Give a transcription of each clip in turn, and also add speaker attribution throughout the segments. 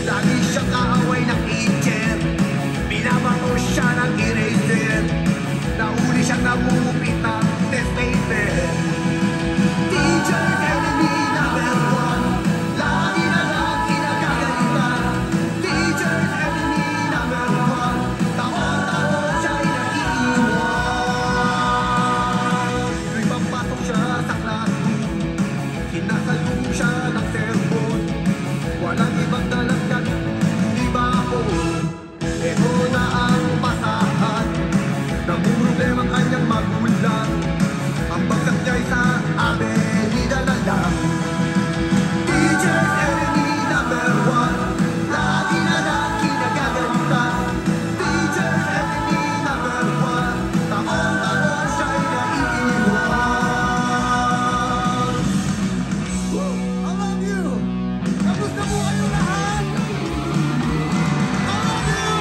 Speaker 1: Lagi siyang kaaway ng teacher, binabato siya ng eraser. Nahuli siyang namumupit ng test paper. Teacher enemy number one, lagi na lang kinagagalitan. Teacher enemy number one, taon-taon siya'y nag-iiwan. Ipapatok siya sa classroom, kinasalong siya ng cellphone. Walang ibang dalagdag, di ba ako? Ito na ang pasahan, namumroblema ang kanyang magulang. Ang bagsak niya'y sa avenida na lang. Teacher enemy number one, lagi na lang kinagagalitan. Teacher enemy number one, taon-taon siya'y naiiwan. I love you! Kamusta po kayo lahat? I love you!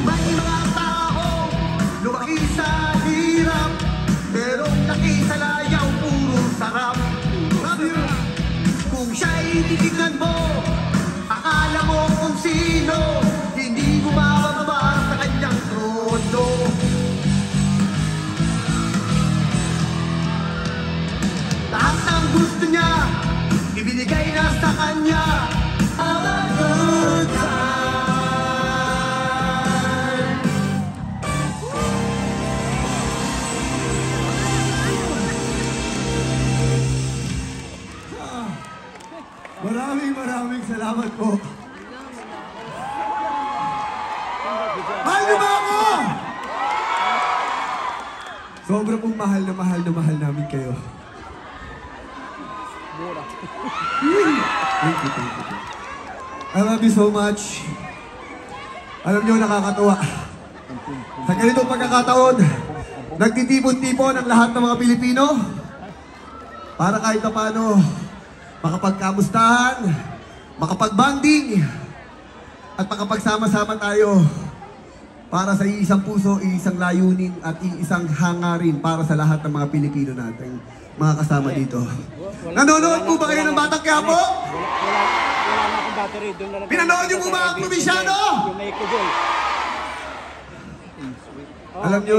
Speaker 1: May mga tao lumaki sa hirap, pero nakisalayaw puro sarap. Kung siya'y titignan mo, akala mo kung sino, hindi bumababa sa kanyang trono. Lahat ng gusto niya, ibinigay na sa kanya. All a good time. Maraming salamat po. Mahal niyo ba ako? Sobra pong mahal na mahal namin kayo. Thank you. I love you so much. Alam niyo, nakakatuwa. Sa ganitong pagkakataon, nagtitipon-tipon ang lahat ng mga Pilipino para kahit na paano makapagkamustahan, makapagbanding, at makapagsama-sama tayo para sa iisang puso, iisang layunin, at iisang hangarin para sa lahat ng mga Pilipino natin, mga kasama dito. Nanonood po ba kayo ng Batang Quiapo?
Speaker 2: Wala na akong battery.
Speaker 1: Pinanood niyo po ba ang probinsyano? Alam niyo,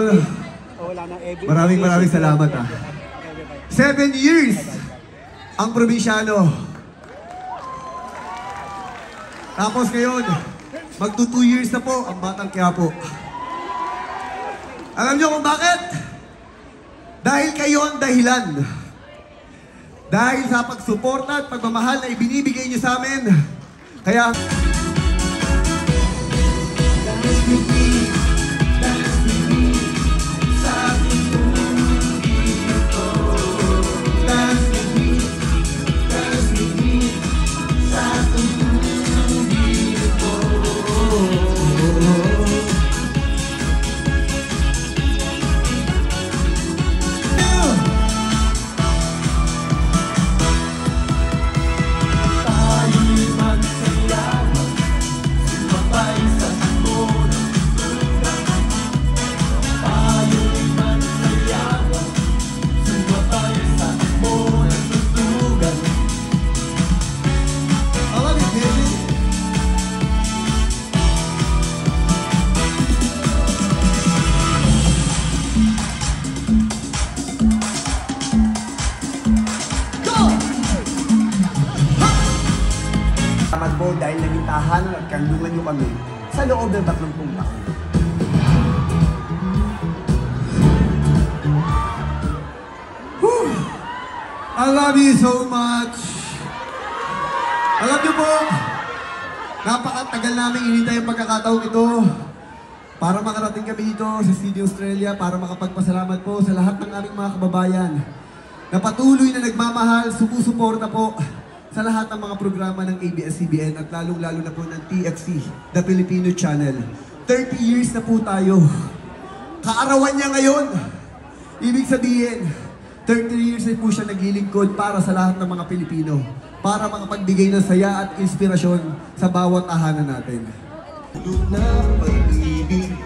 Speaker 1: maraming salamat ah. 7 years ang probinsyano. Tapos ngayon, magto 2 years na po ang Batang Quiapo. Alam niyo kung bakit? Dahil kayo ang dahilan. Dahil sa pagsuporta at pagmamahal na ibinibigay niyo sa amin. Kaya... Salamat po dahil naging tahanan at kandungan niyo kami sa loob ng 30 taon. I love you so much. Alam niyo po, napakatagal namin inintay ang pagkakataong ito para makarating kami dito sa Sydney, Australia, para makapagpasalamat po sa lahat ng aming mga kababayan na patuloy na nagmamahal, sumusuporta po sa lahat ng mga programa ng ABS-CBN at lalong-lalo na po ng TFC, The Filipino Channel. 30 years na po tayo. Kaarawan niya ngayon. Ibig sabihin, 30 years na po siya naglilingkod para sa lahat ng mga Pilipino, para makapagbigay ng saya at inspirasyon sa bawat tahanan natin. Pag-ibig